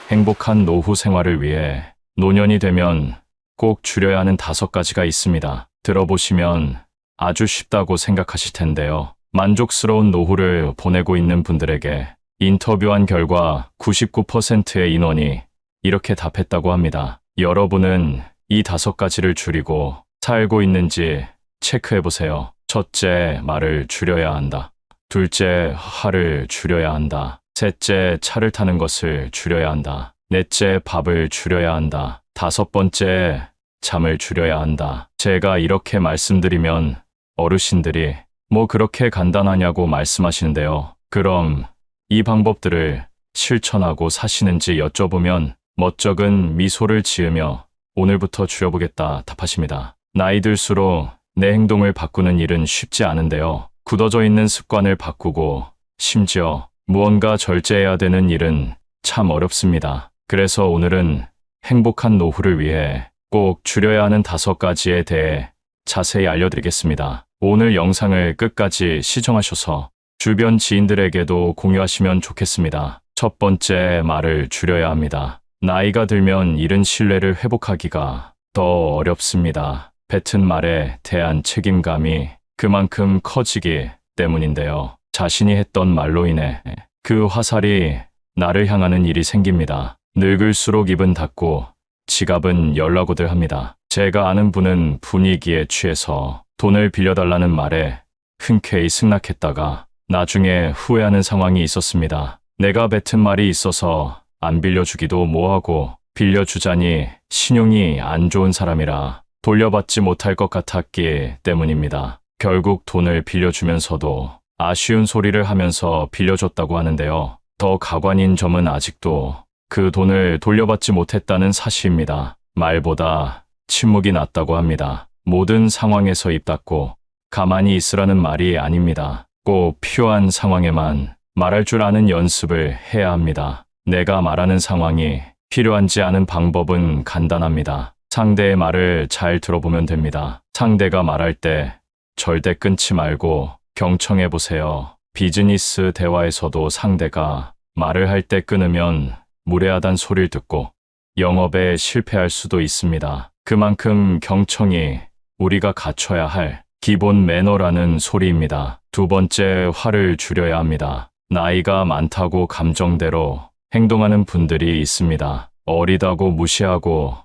행복한 노후 생활을 위해 노년이 되면 꼭 줄여야 하는 5가지가 있습니다. 들어보시면 아주 쉽다고 생각하실 텐데요. 만족스러운 노후를 보내고 있는 분들에게 인터뷰한 결과 99%의 인원이 이렇게 답했다고 합니다. 여러분은 이 5가지를 줄이고 살고 있는지 체크해보세요. 첫째, 말을 줄여야 한다. 둘째, 화를 줄여야 한다. 셋째, 차를 타는 것을 줄여야 한다. 넷째, 밥을 줄여야 한다. 5번째, 잠을 줄여야 한다. 제가 이렇게 말씀드리면 어르신들이 뭐 그렇게 간단하냐고 말씀하시는데요. 그럼 이 방법들을 실천하고 사시는지 여쭤보면 멋쩍은 미소를 지으며 오늘부터 줄여보겠다 답하십니다. 나이 들수록 내 행동을 바꾸는 일은 쉽지 않은데요. 굳어져 있는 습관을 바꾸고 심지어 무언가 절제해야 되는 일은 참 어렵습니다. 그래서 오늘은 행복한 노후를 위해 꼭 줄여야 하는 5가지에 대해 자세히 알려드리겠습니다. 오늘 영상을 끝까지 시청하셔서 주변 지인들에게도 공유하시면 좋겠습니다. 첫 번째, 말을 줄여야 합니다. 나이가 들면 잃은 신뢰를 회복하기가 더 어렵습니다. 뱉은 말에 대한 책임감이 그만큼 커지기 때문인데요. 자신이 했던 말로 인해 그 화살이 나를 향하는 일이 생깁니다. 늙을수록 입은 닫고 지갑은 열라고들 합니다. 제가 아는 분은 분위기에 취해서 돈을 빌려달라는 말에 흔쾌히 승낙했다가 나중에 후회하는 상황이 있었습니다. 내가 뱉은 말이 있어서 안 빌려주기도 뭐하고 빌려주자니 신용이 안 좋은 사람이라 돌려받지 못할 것 같았기 때문입니다. 결국 돈을 빌려주면서도 아쉬운 소리를 하면서 빌려줬다고 하는데요. 더 가관인 점은 아직도 그 돈을 돌려받지 못했다는 사실입니다. 말보다 침묵이 낫다고 합니다. 모든 상황에서 입 닫고 가만히 있으라는 말이 아닙니다. 꼭 필요한 상황에만 말할 줄 아는 연습을 해야 합니다. 내가 말하는 상황이 필요한지 아는 방법은 간단합니다. 상대의 말을 잘 들어보면 됩니다. 상대가 말할 때 절대 끊지 말고 경청해 보세요. 비즈니스 대화에서도 상대가 말을 할 때 끊으면 무례하단 소리를 듣고 영업에 실패할 수도 있습니다. 그만큼 경청이 우리가 갖춰야 할 기본 매너라는 소리입니다. 두 번째, 화를 줄여야 합니다. 나이가 많다고 감정대로 행동하는 분들이 있습니다. 어리다고 무시하고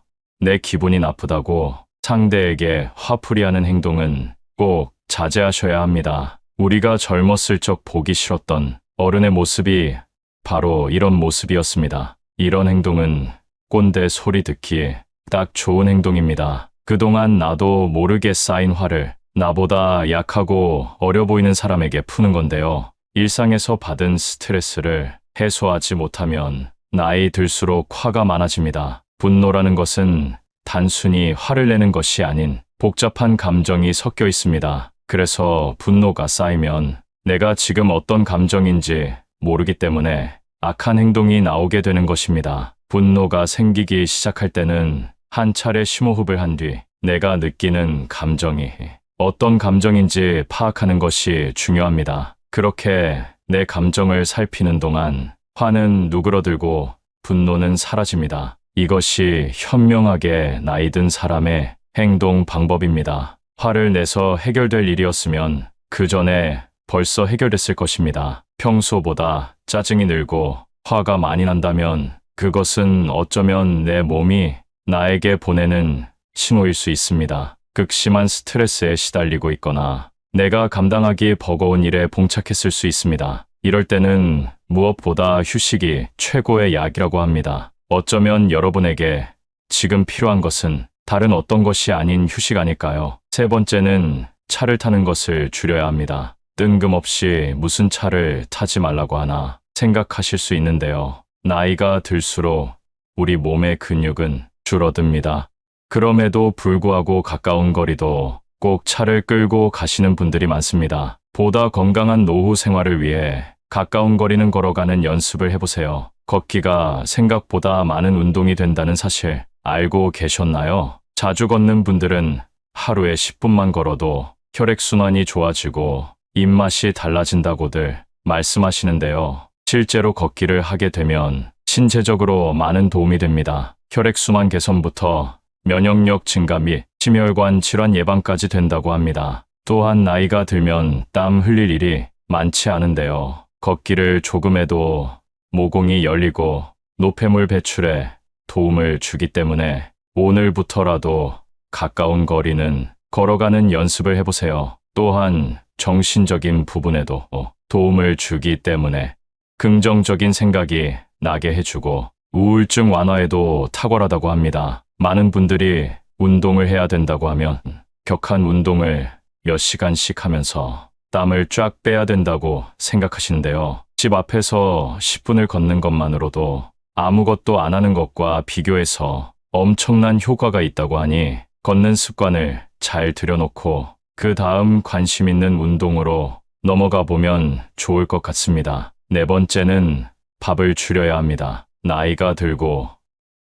내 기분이 나쁘다고 상대에게 화풀이하는 행동은 꼭 자제하셔야 합니다. 우리가 젊었을 적 보기 싫었던 어른의 모습이 바로 이런 모습이었습니다. 이런 행동은 꼰대 소리 듣기 딱 좋은 행동입니다. 그동안 나도 모르게 쌓인 화를 나보다 약하고 어려 보이는 사람에게 푸는 건데요. 일상에서 받은 스트레스를 해소하지 못하면 나이 들수록 화가 많아집니다. 분노라는 것은 단순히 화를 내는 것이 아닌 복잡한 감정이 섞여 있습니다. 그래서 분노가 쌓이면 내가 지금 어떤 감정인지 모르기 때문에 악한 행동이 나오게 되는 것입니다. 분노가 생기기 시작할 때는 한 차례 심호흡을 한 뒤 내가 느끼는 감정이 어떤 감정인지 파악하는 것이 중요합니다. 그렇게 내 감정을 살피는 동안 화는 누그러들고 분노는 사라집니다. 이것이 현명하게 나이 든 사람의 행동 방법입니다. 화를 내서 해결될 일이었으면 그 전에 벌써 해결됐을 것입니다. 평소보다 짜증이 늘고 화가 많이 난다면 그것은 어쩌면 내 몸이 나에게 보내는 신호일 수 있습니다. 극심한 스트레스에 시달리고 있거나 내가 감당하기 버거운 일에 봉착했을 수 있습니다. 이럴 때는 무엇보다 휴식이 최고의 약이라고 합니다. 어쩌면 여러분에게 지금 필요한 것은 다른 어떤 것이 아닌 휴식 아닐까요? 세 번째는 차를 타는 것을 줄여야 합니다. 뜬금없이 무슨 차를 타지 말라고 하나 생각하실 수 있는데요. 나이가 들수록 우리 몸의 근육은 줄어듭니다. 그럼에도 불구하고 가까운 거리도 꼭 차를 끌고 가시는 분들이 많습니다. 보다 건강한 노후 생활을 위해 가까운 거리는 걸어가는 연습을 해보세요. 걷기가 생각보다 많은 운동이 된다는 사실 알고 계셨나요? 자주 걷는 분들은 하루에 10분만 걸어도 혈액순환이 좋아지고 입맛이 달라진다고들 말씀하시는데요. 실제로 걷기를 하게 되면 신체적으로 많은 도움이 됩니다. 혈액순환 개선부터 면역력 증가 및 심혈관 질환 예방까지 된다고 합니다. 또한 나이가 들면 땀 흘릴 일이 많지 않은데요. 걷기를 조금 해도 모공이 열리고 노폐물 배출에 도움을 주기 때문에 오늘부터라도 가까운 거리는 걸어가는 연습을 해보세요. 또한 정신적인 부분에도 도움을 주기 때문에 긍정적인 생각이 나게 해주고 우울증 완화에도 탁월하다고 합니다. 많은 분들이 운동을 해야 된다고 하면 격한 운동을 몇 시간씩 하면서 땀을 쫙 빼야 된다고 생각하시는데요. 집 앞에서 10분을 걷는 것만으로도 아무것도 안 하는 것과 비교해서 엄청난 효과가 있다고 하니 걷는 습관을 잘 들여놓고 그 다음 관심 있는 운동으로 넘어가 보면 좋을 것 같습니다. 네 번째는 밥을 줄여야 합니다. 나이가 들고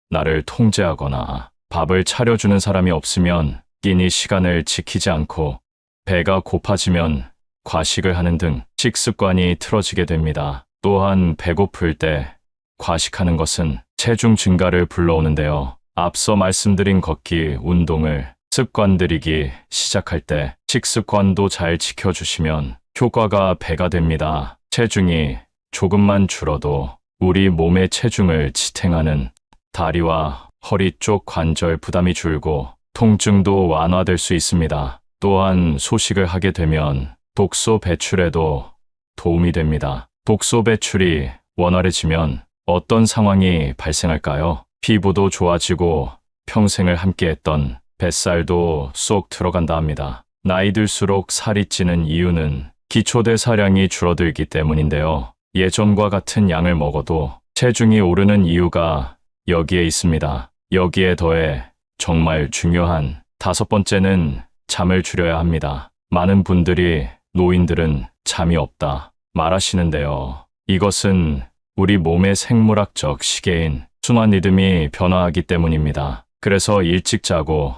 나를 통제하거나 밥을 차려주는 사람이 없으면 끼니 시간을 지키지 않고 배가 고파지면 과식을 하는 등 식습관이 틀어지게 됩니다. 또한 배고플 때 과식하는 것은 체중 증가를 불러오는데요. 앞서 말씀드린 걷기, 운동을 습관들이기 시작할 때 식습관도 잘 지켜주시면 효과가 배가 됩니다. 체중이 조금만 줄어도 우리 몸의 체중을 지탱하는 다리와 허리 쪽 관절 부담이 줄고 통증도 완화될 수 있습니다. 또한 소식을 하게 되면 독소 배출에도 도움이 됩니다. 독소 배출이 원활해지면 어떤 상황이 발생할까요? 피부도 좋아지고 평생을 함께했던 뱃살도 쏙 들어간다 합니다. 나이 들수록 살이 찌는 이유는 기초대사량이 줄어들기 때문인데요. 예전과 같은 양을 먹어도 체중이 오르는 이유가 여기에 있습니다. 여기에 더해 정말 중요한 다섯 번째는 잠을 줄여야 합니다. 많은 분들이 노인들은 잠이 없다 말하시는데요. 이것은 우리 몸의 생물학적 시계인 순환 리듬이 변화하기 때문입니다. 그래서 일찍 자고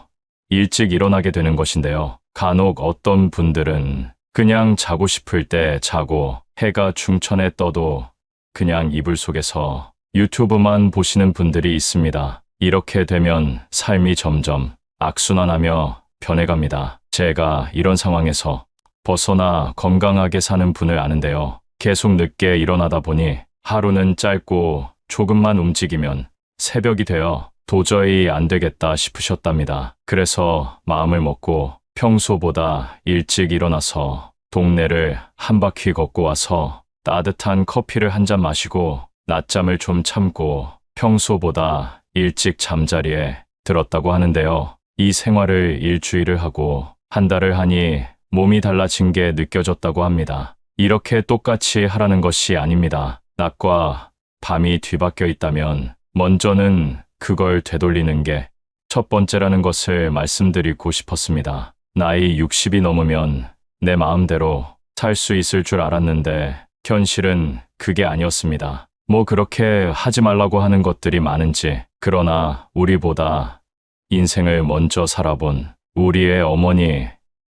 일찍 일어나게 되는 것인데요. 간혹 어떤 분들은 그냥 자고 싶을 때 자고 해가 중천에 떠도 그냥 이불 속에서 유튜브만 보시는 분들이 있습니다. 이렇게 되면 삶이 점점 악순환하며 변해갑니다. 제가 이런 상황에서 벗어나 건강하게 사는 분을 아는데요. 계속 늦게 일어나다 보니 하루는 짧고 조금만 움직이면 새벽이 되어 도저히 안 되겠다 싶으셨답니다. 그래서 마음을 먹고 평소보다 일찍 일어나서 동네를 한 바퀴 걷고 와서 따뜻한 커피를 한 잔 마시고 낮잠을 좀 참고 평소보다 일찍 잠자리에 들었다고 하는데요. 이 생활을 일주일을 하고 한 달을 하니 몸이 달라진 게 느껴졌다고 합니다. 이렇게 똑같이 하라는 것이 아닙니다. 낮과 밤이 뒤바뀌어 있다면 먼저는 그걸 되돌리는 게 첫 번째라는 것을 말씀드리고 싶었습니다. 나이 60이 넘으면 내 마음대로 살 수 있을 줄 알았는데 현실은 그게 아니었습니다. 뭐 그렇게 하지 말라고 하는 것들이 많은지, 그러나 우리보다 인생을 먼저 살아본 우리의 어머니,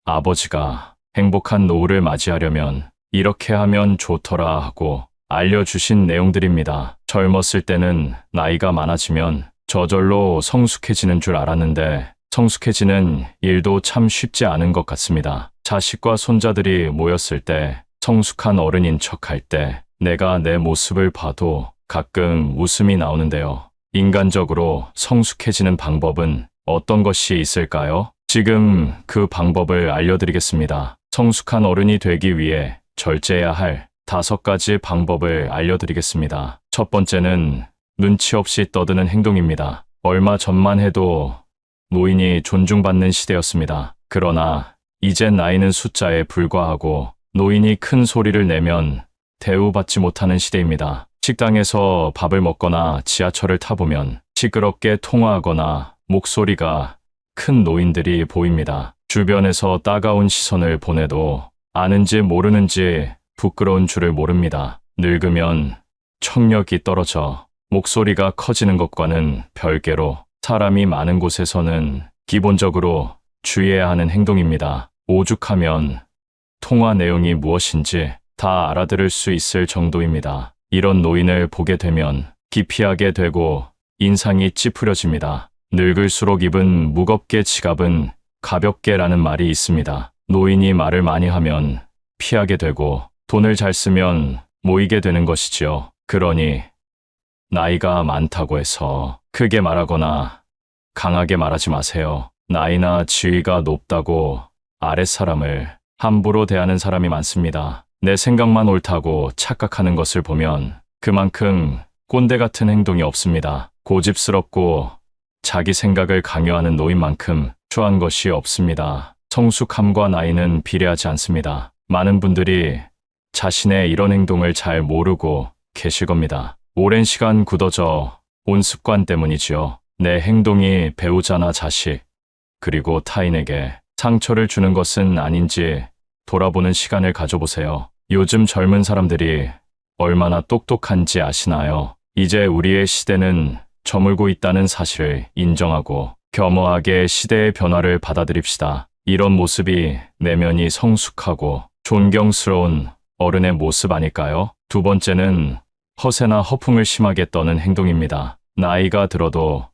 아버지가 행복한 노후를 맞이하려면 이렇게 하면 좋더라 하고 알려주신 내용들입니다. 젊었을 때는 나이가 많아지면 저절로 성숙해지는 줄 알았는데 성숙해지는 일도 참 쉽지 않은 것 같습니다. 자식과 손자들이 모였을 때 성숙한 어른인 척할 때 내가 내 모습을 봐도 가끔 웃음이 나오는데요. 인간적으로 성숙해지는 방법은 어떤 것이 있을까요? 지금 그 방법을 알려드리겠습니다. 성숙한 어른이 되기 위해 절제해야 할 5가지 방법을 알려드리겠습니다. 첫 번째는 눈치 없이 떠드는 행동입니다. 얼마 전만 해도 노인이 존중받는 시대였습니다. 그러나 이젠 나이는 숫자에 불과하고 노인이 큰 소리를 내면 대우받지 못하는 시대입니다. 식당에서 밥을 먹거나 지하철을 타보면 시끄럽게 통화하거나 목소리가 큰 노인들이 보입니다. 주변에서 따가운 시선을 보내도 아는지 모르는지 부끄러운 줄을 모릅니다. 늙으면 청력이 떨어져 목소리가 커지는 것과는 별개로 사람이 많은 곳에서는 기본적으로 주의해야 하는 행동입니다. 오죽하면 통화 내용이 무엇인지 다 알아들을 수 있을 정도입니다. 이런 노인을 보게 되면 기피하게 되고 인상이 찌푸려집니다. 늙을수록 입은 무겁게 지갑은 가볍게라는 말이 있습니다. 노인이 말을 많이 하면 피하게 되고 돈을 잘 쓰면 모이게 되는 것이지요. 그러니 나이가 많다고 해서 크게 말하거나 강하게 말하지 마세요. 나이나 지위가 높다고 아랫사람을 함부로 대하는 사람이 많습니다. 내 생각만 옳다고 착각하는 것을 보면 그만큼 꼰대 같은 행동이 없습니다. 고집스럽고 자기 생각을 강요하는 노인만큼 추한 것이 없습니다. 성숙함과 나이는 비례하지 않습니다. 많은 분들이 자신의 이런 행동을 잘 모르고 계실 겁니다. 오랜 시간 굳어져 온 습관 때문이지요. 내 행동이 배우자나 자식, 그리고 타인에게 상처를 주는 것은 아닌지 돌아보는 시간을 가져보세요. 요즘 젊은 사람들이 얼마나 똑똑한지 아시나요? 이제 우리의 시대는 저물고 있다는 사실을 인정하고 겸허하게 시대의 변화를 받아들입시다. 이런 모습이 내면이 성숙하고 존경스러운 어른의 모습 아닐까요? 두 번째는 허세나 허풍을 심하게 떠는 행동입니다. 나이가 들어도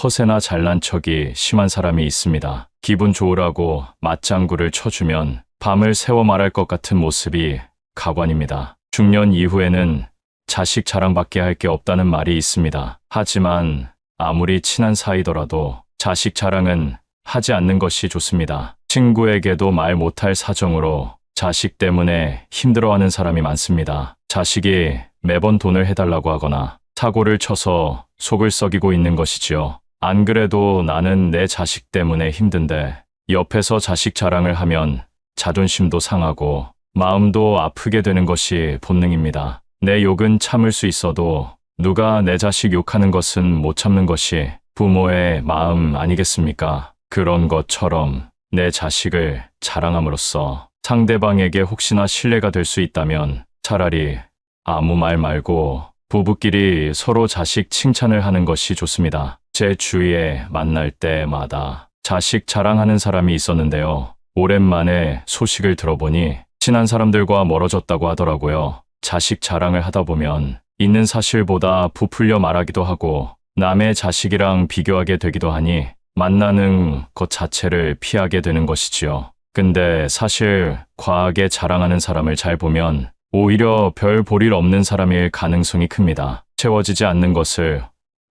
허세나 잘난 척이 심한 사람이 있습니다. 기분 좋으라고 맞장구를 쳐주면 밤을 새워 말할 것 같은 모습이 가관입니다. 중년 이후에는 자식 자랑밖에 할 게 없다는 말이 있습니다. 하지만 아무리 친한 사이더라도 자식 자랑은 하지 않는 것이 좋습니다. 친구에게도 말 못할 사정으로 자식 때문에 힘들어하는 사람이 많습니다. 자식이 매번 돈을 해달라고 하거나 사고를 쳐서 속을 썩이고 있는 것이지요. 안 그래도 나는 내 자식 때문에 힘든데 옆에서 자식 자랑을 하면 자존심도 상하고 마음도 아프게 되는 것이 본능입니다. 내 욕은 참을 수 있어도 누가 내 자식 욕하는 것은 못 참는 것이 부모의 마음 아니겠습니까? 그런 것처럼 내 자식을 자랑함으로써 상대방에게 혹시나 신뢰가 될 수 있다면 차라리 아무 말 말고 부부끼리 서로 자식 칭찬을 하는 것이 좋습니다. 제 주위에 만날 때마다 자식 자랑하는 사람이 있었는데요. 오랜만에 소식을 들어보니 친한 사람들과 멀어졌다고 하더라고요. 자식 자랑을 하다 보면 있는 사실보다 부풀려 말하기도 하고 남의 자식이랑 비교하게 되기도 하니 만나는 것 자체를 피하게 되는 것이지요. 근데 사실 과하게 자랑하는 사람을 잘 보면 오히려 별 볼 일 없는 사람일 가능성이 큽니다. 채워지지 않는 것을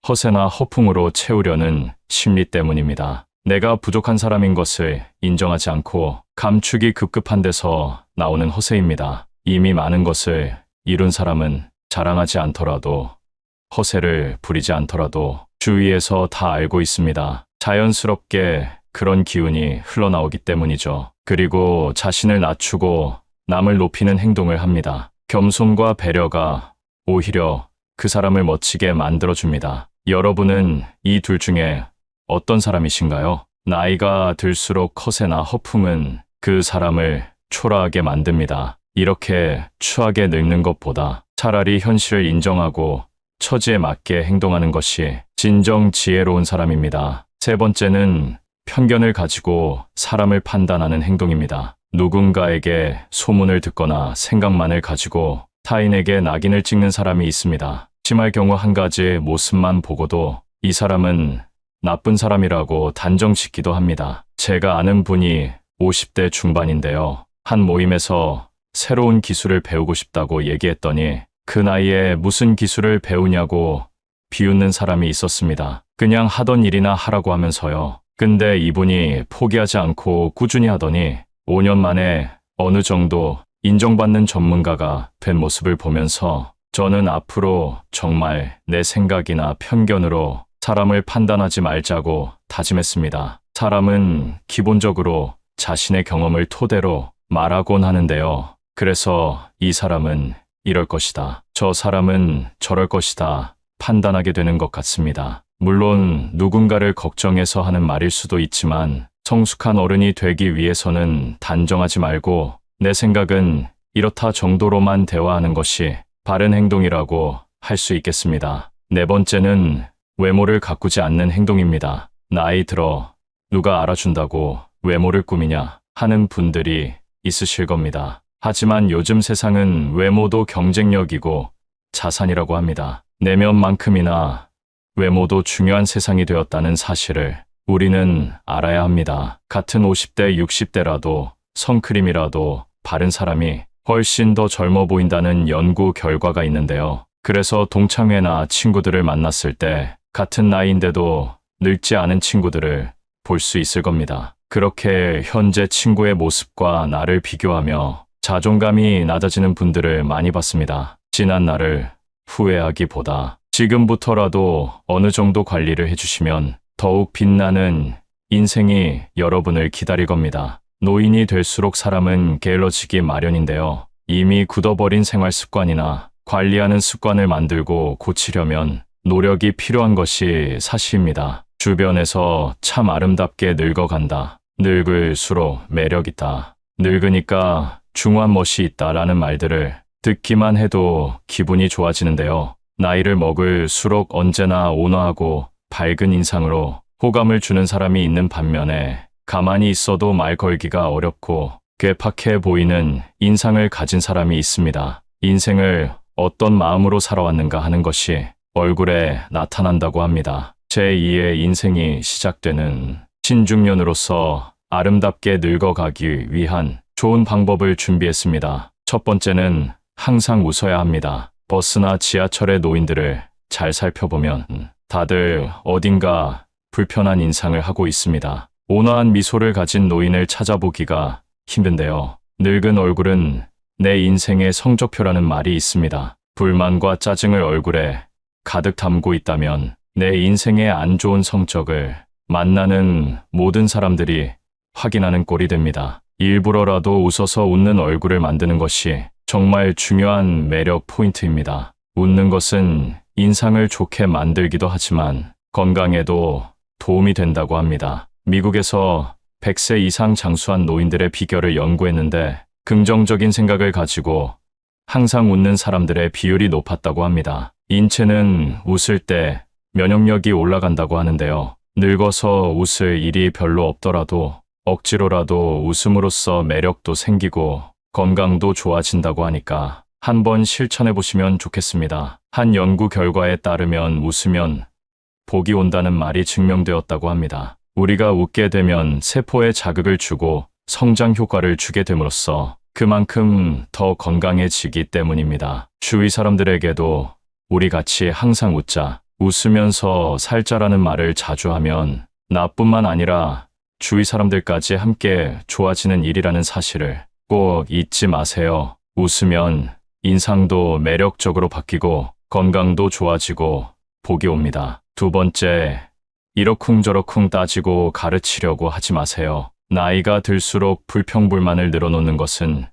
허세나 허풍으로 채우려는 심리 때문입니다. 내가 부족한 사람인 것을 인정하지 않고 감추기 급급한 데서 나오는 허세입니다. 이미 많은 것을 이룬 사람은 자랑하지 않더라도 허세를 부리지 않더라도 주위에서 다 알고 있습니다. 자연스럽게 그런 기운이 흘러나오기 때문이죠. 그리고 자신을 낮추고 남을 높이는 행동을 합니다. 겸손과 배려가 오히려 그 사람을 멋지게 만들어줍니다. 여러분은 이 둘 중에 어떤 사람이신가요? 나이가 들수록 허세나 허풍은 그 사람을 초라하게 만듭니다. 이렇게 추하게 늙는 것보다 차라리 현실을 인정하고 처지에 맞게 행동하는 것이 진정 지혜로운 사람입니다. 세 번째는 편견을 가지고 사람을 판단하는 행동입니다. 누군가에게 소문을 듣거나 생각만을 가지고 타인에게 낙인을 찍는 사람이 있습니다. 심할 경우 한 가지 모습만 보고도 이 사람은 나쁜 사람이라고 단정 짓기도 합니다. 제가 아는 분이 50대 중반인데요. 한 모임에서 새로운 기술을 배우고 싶다고 얘기했더니 그 나이에 무슨 기술을 배우냐고 비웃는 사람이 있었습니다. 그냥 하던 일이나 하라고 하면서요. 근데 이분이 포기하지 않고 꾸준히 하더니 5년 만에 어느 정도 인정받는 전문가가 된 모습을 보면서 저는 앞으로 정말 내 생각이나 편견으로 사람을 판단하지 말자고 다짐했습니다. 사람은 기본적으로 자신의 경험을 토대로 말하곤 하는데요. 그래서 이 사람은 이럴 것이다. 저 사람은 저럴 것이다. 판단하게 되는 것 같습니다. 물론 누군가를 걱정해서 하는 말일 수도 있지만 성숙한 어른이 되기 위해서는 단정하지 말고 내 생각은 이렇다 정도로만 대화하는 것이 바른 행동이라고 할 수 있겠습니다. 네 번째는 외모를 가꾸지 않는 행동입니다. 나이 들어 누가 알아준다고 외모를 꾸미냐 하는 분들이 있으실 겁니다. 하지만 요즘 세상은 외모도 경쟁력이고 자산이라고 합니다. 내면만큼이나 외모도 중요한 세상이 되었다는 사실을 우리는 알아야 합니다. 같은 50대, 60대라도 선크림이라도 바른 사람이 훨씬 더 젊어 보인다는 연구 결과가 있는데요. 그래서 동창회나 친구들을 만났을 때 같은 나이인데도 늙지 않은 친구들을 볼 수 있을 겁니다. 그렇게 현재 친구의 모습과 나를 비교하며 자존감이 낮아지는 분들을 많이 봤습니다. 지난 날을 후회하기보다 지금부터라도 어느 정도 관리를 해주시면 더욱 빛나는 인생이 여러분을 기다릴 겁니다. 노인이 될수록 사람은 게을러지기 마련인데요. 이미 굳어버린 생활 습관이나 관리하는 습관을 만들고 고치려면 노력이 필요한 것이 사실입니다. 주변에서 참 아름답게 늙어간다. 늙을수록 매력있다. 늙으니까 중후한 멋이 있다라는 말들을 듣기만 해도 기분이 좋아지는데요. 나이를 먹을수록 언제나 온화하고 밝은 인상으로 호감을 주는 사람이 있는 반면에 가만히 있어도 말 걸기가 어렵고 괴팍해 보이는 인상을 가진 사람이 있습니다. 인생을 어떤 마음으로 살아왔는가 하는 것이 얼굴에 나타난다고 합니다. 제2의 인생이 시작되는 신중년으로서 아름답게 늙어가기 위한 좋은 방법을 준비했습니다. 첫 번째는 항상 웃어야 합니다. 버스나 지하철의 노인들을 잘 살펴보면 다들 어딘가 불편한 인상을 하고 있습니다. 온화한 미소를 가진 노인을 찾아보기가 힘든데요. 늙은 얼굴은 내 인생의 성적표라는 말이 있습니다. 불만과 짜증을 얼굴에 가득 담고 있다면 내 인생의 안 좋은 성적을 만나는 모든 사람들이 확인하는 꼴이 됩니다. 일부러라도 웃어서 웃는 얼굴을 만드는 것이 정말 중요한 매력 포인트입니다. 웃는 것은 인상을 좋게 만들기도 하지만 건강에도 도움이 된다고 합니다. 미국에서 100세 이상 장수한 노인들의 비결을 연구했는데 긍정적인 생각을 가지고 항상 웃는 사람들의 비율이 높았다고 합니다. 인체는 웃을 때 면역력이 올라간다고 하는데요. 늙어서 웃을 일이 별로 없더라도 억지로라도 웃음으로써 매력도 생기고 건강도 좋아진다고 하니까 한번 실천해 보시면 좋겠습니다. 한 연구 결과에 따르면 웃으면 복이 온다는 말이 증명되었다고 합니다. 우리가 웃게 되면 세포에 자극을 주고 성장 효과를 주게 됨으로써 그만큼 더 건강해지기 때문입니다. 주위 사람들에게도 우리 같이 항상 웃자, 웃으면서 살자라는 말을 자주 하면 나뿐만 아니라 주위 사람들까지 함께 좋아지는 일이라는 사실을 꼭 잊지 마세요. 웃으면 인상도 매력적으로 바뀌고 건강도 좋아지고 복이 옵니다. 두 번째, 이러쿵저러쿵 따지고 가르치려고 하지 마세요. 나이가 들수록 불평불만을 늘어놓는 것은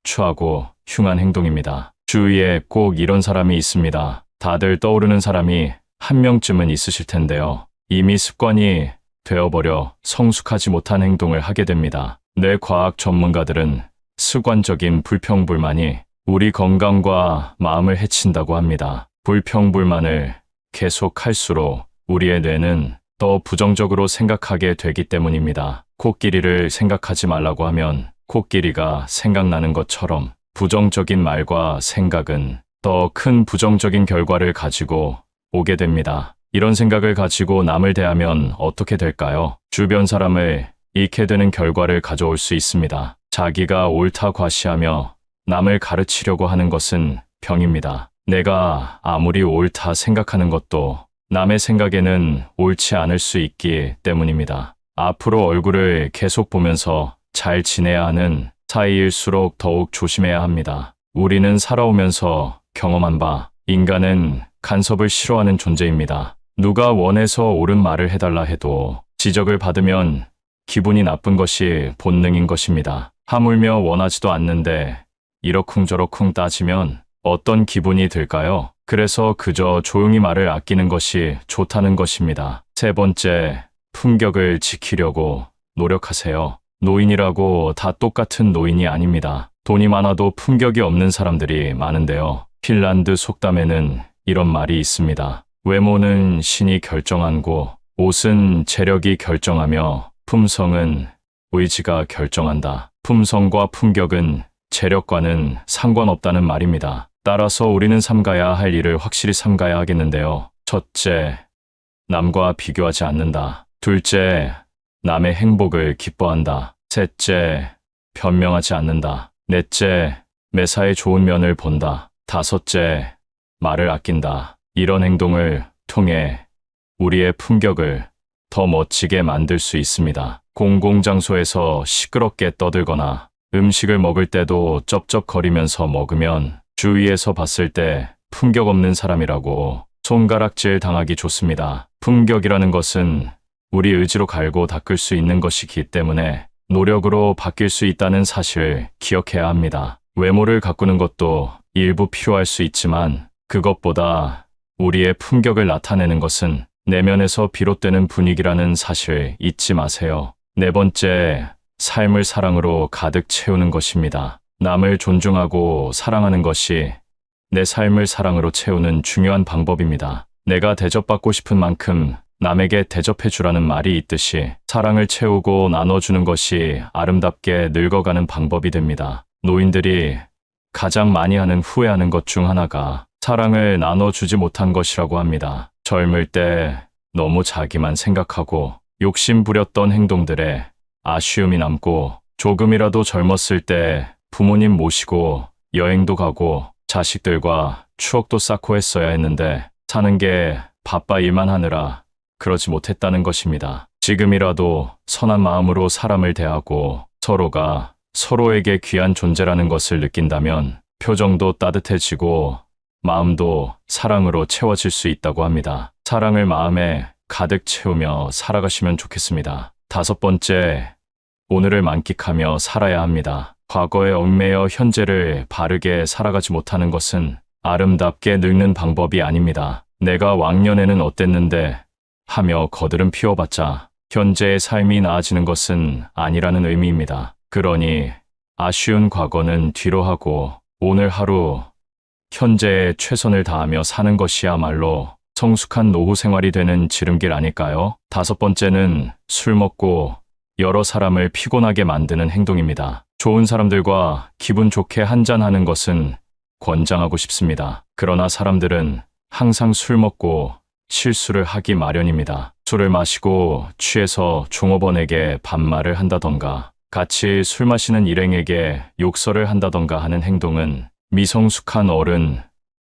추하고 흉한 행동입니다. 주위에 꼭 이런 사람이 있습니다. 다들 떠오르는 사람이 한 명쯤은 있으실 텐데요. 이미 습관이 되어버려 성숙하지 못한 행동을 하게 됩니다. 뇌과학 전문가들은 습관적인 불평불만이 우리 건강과 마음을 해친다고 합니다. 불평불만을 계속할수록 우리의 뇌는 더 부정적으로 생각하게 되기 때문입니다. 코끼리를 생각하지 말라고 하면 코끼리가 생각나는 것처럼 부정적인 말과 생각은 더 큰 부정적인 결과를 가지고 오게 됩니다. 이런 생각을 가지고 남을 대하면 어떻게 될까요? 주변 사람을 잃게 되는 결과를 가져올 수 있습니다. 자기가 옳다 과시하며 남을 가르치려고 하는 것은 병입니다. 내가 아무리 옳다 생각하는 것도 남의 생각에는 옳지 않을 수 있기 때문입니다. 앞으로 얼굴을 계속 보면서 잘 지내야 하는 사이일수록 더욱 조심해야 합니다. 우리는 살아오면서 경험한 바, 인간은 간섭을 싫어하는 존재입니다. 누가 원해서 옳은 말을 해달라 해도 지적을 받으면 기분이 나쁜 것이 본능인 것입니다. 하물며 원하지도 않는데 이러쿵저러쿵 따지면 어떤 기분이 들까요? 그래서 그저 조용히 말을 아끼는 것이 좋다는 것입니다. 세 번째, 품격을 지키려고 노력하세요. 노인이라고 다 똑같은 노인이 아닙니다. 돈이 많아도 품격이 없는 사람들이 많은데요. 핀란드 속담에는 이런 말이 있습니다. 외모는 신이 결정하고 옷은 재력이 결정하며 품성은 의지가 결정한다. 품성과 품격은 재력과는 상관없다는 말입니다. 따라서 우리는 삼가야 할 일을 확실히 삼가야 하겠는데요. 첫째, 남과 비교하지 않는다. 둘째, 남의 행복을 기뻐한다. 셋째, 변명하지 않는다. 넷째, 매사에 좋은 면을 본다. 다섯째, 말을 아낀다. 이런 행동을 통해 우리의 품격을 더 멋지게 만들 수 있습니다. 공공장소에서 시끄럽게 떠들거나 음식을 먹을 때도 쩝쩝거리면서 먹으면 주위에서 봤을 때 품격 없는 사람이라고 손가락질 당하기 좋습니다. 품격이라는 것은 우리 의지로 갈고 닦을 수 있는 것이기 때문에 노력으로 바뀔 수 있다는 사실을 기억해야 합니다. 외모를 가꾸는 것도 일부 필요할 수 있지만 그것보다 우리의 품격을 나타내는 것은 내면에서 비롯되는 분위기라는 사실 잊지 마세요. 네 번째, 삶을 사랑으로 가득 채우는 것입니다. 남을 존중하고 사랑하는 것이 내 삶을 사랑으로 채우는 중요한 방법입니다. 내가 대접받고 싶은 만큼 남에게 대접해 주라는 말이 있듯이 사랑을 채우고 나눠주는 것이 아름답게 늙어가는 방법이 됩니다. 노인들이 가장 많이 하는 후회하는 것 중 하나가 사랑을 나눠주지 못한 것이라고 합니다. 젊을 때 너무 자기만 생각하고 욕심 부렸던 행동들에 아쉬움이 남고 조금이라도 젊었을 때 부모님 모시고 여행도 가고 자식들과 추억도 쌓고 했어야 했는데 사는 게 바빠 일만 하느라 그러지 못했다는 것입니다. 지금이라도 선한 마음으로 사람을 대하고 서로가 서로에게 귀한 존재라는 것을 느낀다면 표정도 따뜻해지고 마음도 사랑으로 채워질 수 있다고 합니다. 사랑을 마음에 가득 채우며 살아가시면 좋겠습니다. 다섯 번째, 오늘을 만끽하며 살아야 합니다. 과거에 얽매여 현재를 바르게 살아가지 못하는 것은 아름답게 늙는 방법이 아닙니다. 내가 왕년에는 어땠는데 하며 거들은 피워봤자 현재의 삶이 나아지는 것은 아니라는 의미입니다. 그러니 아쉬운 과거는 뒤로 하고 오늘 하루 현재에 최선을 다하며 사는 것이야말로 성숙한 노후 생활이 되는 지름길 아닐까요? 다섯 번째는 술 먹고 여러 사람을 피곤하게 만드는 행동입니다. 좋은 사람들과 기분 좋게 한잔하는 것은 권장하고 싶습니다. 그러나 사람들은 항상 술 먹고 실수를 하기 마련입니다. 술을 마시고 취해서 종업원에게 반말을 한다던가 같이 술 마시는 일행에게 욕설을 한다던가 하는 행동은 미성숙한 어른,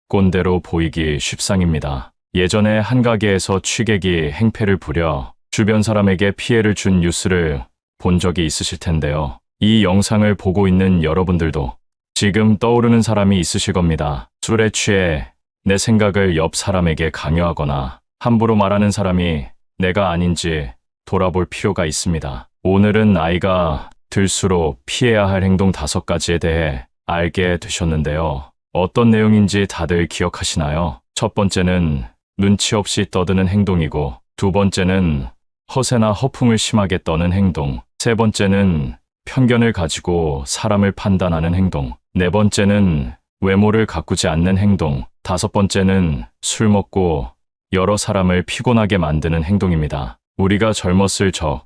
꼰대로 보이기 쉽상입니다. 예전에 한 가게에서 취객이 행패를 부려 주변 사람에게 피해를 준 뉴스를 본 적이 있으실 텐데요. 이 영상을 보고 있는 여러분들도 지금 떠오르는 사람이 있으실 겁니다. 술에 취해 내 생각을 옆 사람에게 강요하거나 함부로 말하는 사람이 내가 아닌지 돌아볼 필요가 있습니다. 오늘은 나이가 들수록 피해야 할 행동 5가지에 대해 알게 되셨는데요. 어떤 내용인지 다들 기억하시나요? 첫 번째는 눈치 없이 떠드는 행동이고, 두 번째는 허세나 허풍을 심하게 떠는 행동, 세 번째는 편견을 가지고 사람을 판단하는 행동, 네 번째는 외모를 가꾸지 않는 행동, 다섯 번째는 술 먹고 여러 사람을 피곤하게 만드는 행동입니다. 우리가 젊었을 적,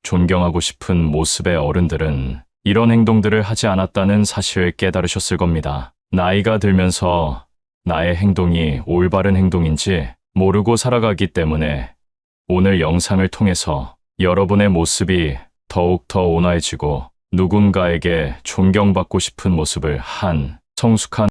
존경하고 싶은 모습의 어른들은 이런 행동들을 하지 않았다는 사실을 깨달으셨을 겁니다. 나이가 들면서 나의 행동이 올바른 행동인지 모르고 살아가기 때문에 오늘 영상을 통해서 여러분의 모습이 더욱더 온화해지고 누군가에게 존경받고 싶은 모습을 한 성숙한